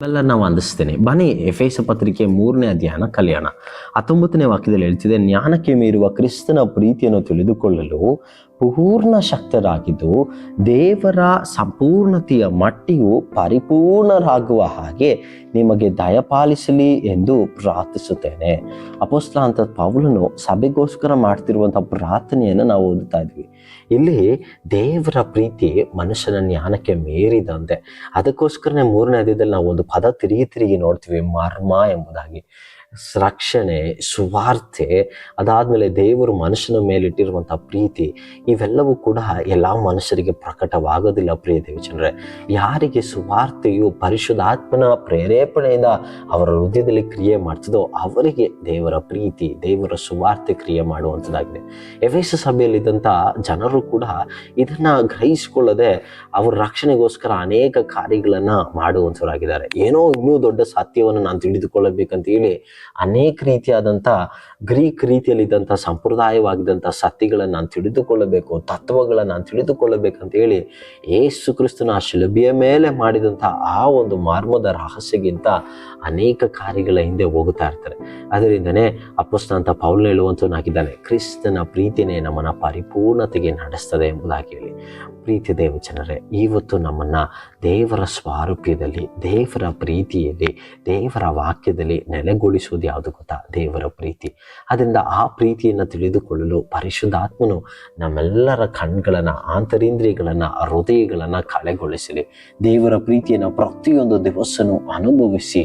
ಎಲ್ಲ ನಾವು ಅಂದಿಸ್ತೇನೆ. ಬನ್ನಿ ಎಫೆಸ ಪತ್ರಿಕೆ 3ನೇ ಅಧ್ಯಾಯನ ಕಲಿಯೋಣ. 19ನೇ ವಾಕ್ಯದಲ್ಲಿ ಹೇಳ್ತಿದೆ, ಜ್ಞಾನಕ್ಕೆ ಮೀರುವ ಕ್ರಿಸ್ತನ ಪ್ರೀತಿಯನ್ನು ತಿಳಿದುಕೊಳ್ಳಲು ಪೂರ್ಣ ಶಕ್ತರಾಗಿದ್ದು ದೇವರ ಸಂಪೂರ್ಣತೆಯ ಮಟ್ಟಿಗೂ ಪರಿಪೂರ್ಣರಾಗುವ ಹಾಗೆ ನಿಮಗೆ ದಯಪಾಲಿಸಲಿ ಎಂದು ಪ್ರಾರ್ಥಿಸುತ್ತೇನೆ. ಅಪೊಸ್ತಲನಾದ ಪೌಲನು ಸಭೆಗೋಸ್ಕರ ಮಾಡ್ತಿರುವಂಥ ಪ್ರಾರ್ಥನೆಯನ್ನು ನಾವು ಓದುತ್ತಾ ಇದ್ವಿ. ಇಲ್ಲಿ ದೇವರ ಪ್ರೀತಿ ಮನುಷ್ಯನ ಜ್ಞಾನಕ್ಕೆ ಮೀರಿದಂತೆ. ಅದಕ್ಕೋಸ್ಕರನೇ 3ನೇ ಅಧ್ಯಾಯದಲ್ಲಿ ನಾವು ಒಂದು ಪದ ತಿರುಗಿ ನೋಡ್ತೀವಿ, ಮರ್ಮ ಎಂಬುದಾಗಿ. ರಕ್ಷಣೆ, ಸುವಾರ್ತೆ, ಅದಾದ್ಮೇಲೆ ದೇವರು ಮನುಷ್ಯನ ಮೇಲಿಟ್ಟಿರುವಂಥ ಪ್ರೀತಿ, ಇವೆಲ್ಲವೂ ಕೂಡ ಎಲ್ಲ ಮನುಷ್ಯರಿಗೆ ಪ್ರಕಟವಾಗೋದಿಲ್ಲ. ಪ್ರಿಯ ದೇವಜನರೇ, ಯಾರಿಗೆ ಸುವಾರ್ತೆಯು ಪರಿಶುದ್ಧಾತ್ಮನ ಪ್ರೇರೇಪಣೆಯಿಂದ ಅವರ ಹೃದಯದಲ್ಲಿ ಕ್ರಿಯೆ ಮಾಡ್ತದೋ ಅವರಿಗೆ ದೇವರ ಪ್ರೀತಿ, ದೇವರ ಸುವಾರ್ತೆ ಕ್ರಿಯೆ ಮಾಡುವಂಥದ್ದಾಗಿದೆ. ಎಫೆಸ ಸಭೆಯಲ್ಲಿದ್ದಂಥ ಜನರು ಕೂಡ ಇದನ್ನ ಗ್ರಹಿಸಿಕೊಳ್ಳದೆ ಅವರ ರಕ್ಷಣೆಗೋಸ್ಕರ ಅನೇಕ ಕಾರ್ಯಗಳನ್ನ ಮಾಡುವಂಥವರಾಗಿದ್ದಾರೆ. ಏನೋ ಇನ್ನೂ ದೊಡ್ಡ ಸತ್ಯವನ್ನು ನಾನು ತಿಳಿದುಕೊಳ್ಳಬೇಕಂತ ಹೇಳಿ ಅನೇಕ ರೀತಿಯಾದಂಥ ಗ್ರೀಕ್ ರೀತಿಯಲ್ಲಿದ್ದಂಥ ಸಂಪ್ರದಾಯವಾಗಿದ್ದಂಥ ಸತ್ಯಗಳನ್ನು ನಾನು ತಿಳಿದುಕೊಳ್ಳಬೇಕು, ತತ್ವಗಳನ್ನು ನಾನು ತಿಳಿದುಕೊಳ್ಳಬೇಕಂತ ಹೇಳಿ ಯೇಸು ಕ್ರಿಸ್ತನ ಶಿಲುಬೆಯ ಮೇಲೆ ಮಾಡಿದಂಥ ಆ ಒಂದು ಮರ್ಮದ ರಹಸ್ಯಗಿಂತ ಅನೇಕ ಕಾರ್ಯಗಳ ಹಿಂದೆ ಹೋಗುತ್ತಾ ಇರ್ತಾರೆ. ಅದರಿಂದನೇ ಅಪೊಸ್ತಲನಾದ ಪೌಲನು ಹೇಳುವಂತವನಾಗಿದ್ದಾನೆ, ಕ್ರಿಸ್ತನ ಪ್ರೀತಿನೇ ನಮ್ಮನ್ನ ಪರಿಪೂರ್ಣತೆಗೆ ನಡೆಸ್ತದೆ ಎಂಬುದಾಗಿ ಹೇಳಿ. ಪ್ರೀತಿ ದೇವಜನರೇ, ಇವತ್ತು ನಮ್ಮನ್ನ ದೇವರ ಸ್ವಾರೂಪ್ಯದಲ್ಲಿ, ದೇವರ ಪ್ರೀತಿಯಲ್ಲಿ, ದೇವರ ವಾಕ್ಯದಲ್ಲಿ ನೆಲೆಗೊಳಿಸುವುದು ಯಾವುದು ಗೊತ್ತಾ? ದೇವರ ಪ್ರೀತಿ. ಅದರಿಂದ ಆ ಪ್ರೀತಿಯನ್ನು ತಿಳಿದುಕೊಳ್ಳಲು ಪರಿಶುದ್ಧಾತ್ಮನು ನಮ್ಮೆಲ್ಲರ ಕಣ್ಗಳನ್ನು, ಆಂತರೇಂದ್ರಿಯಗಳನ್ನು, ಹೃದಯಗಳನ್ನು ಕಳೆಗೊಳಿಸಲಿ. ದೇವರ ಪ್ರೀತಿಯನ್ನು ಪ್ರತಿಯೊಂದು ದಿವಸನೂ ಅನುಭವಿಸಿ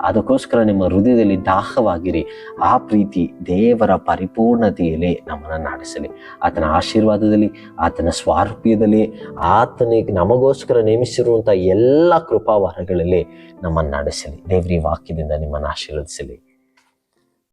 ಅದಕ್ಕೋಸ್ಕರ ನಿಮ್ಮ ಹೃದಯದಲ್ಲಿ ದಾಹವಾಗಿರಿ. ಆ ಪ್ರೀತಿ ದೇವರ ಪರಿಪೂರ್ಣತೆಯಲ್ಲಿ ನಮ್ಮನ್ನು ನಡೆಸಲಿ. ಆತನ ಆಶೀರ್ವಾದದಲ್ಲಿ, ಆತನ ಸ್ವಾರೂಪ್ಯದಲ್ಲಿ, ಆತನಿಗೆ ನಮಗೋಸ್ಕರ ನೇಮಿಸಿರುವಂಥ ಎಲ್ಲ ಕೃಪಾವರಗಳಲ್ಲಿ ನಮ್ಮನ್ನು ನಡೆಸಲಿ. ದೇವರ ವಾಕ್ಯದಿಂದ ನಿಮ್ಮನ್ನು ಆಶೀರ್ವದಿಸಲಿ.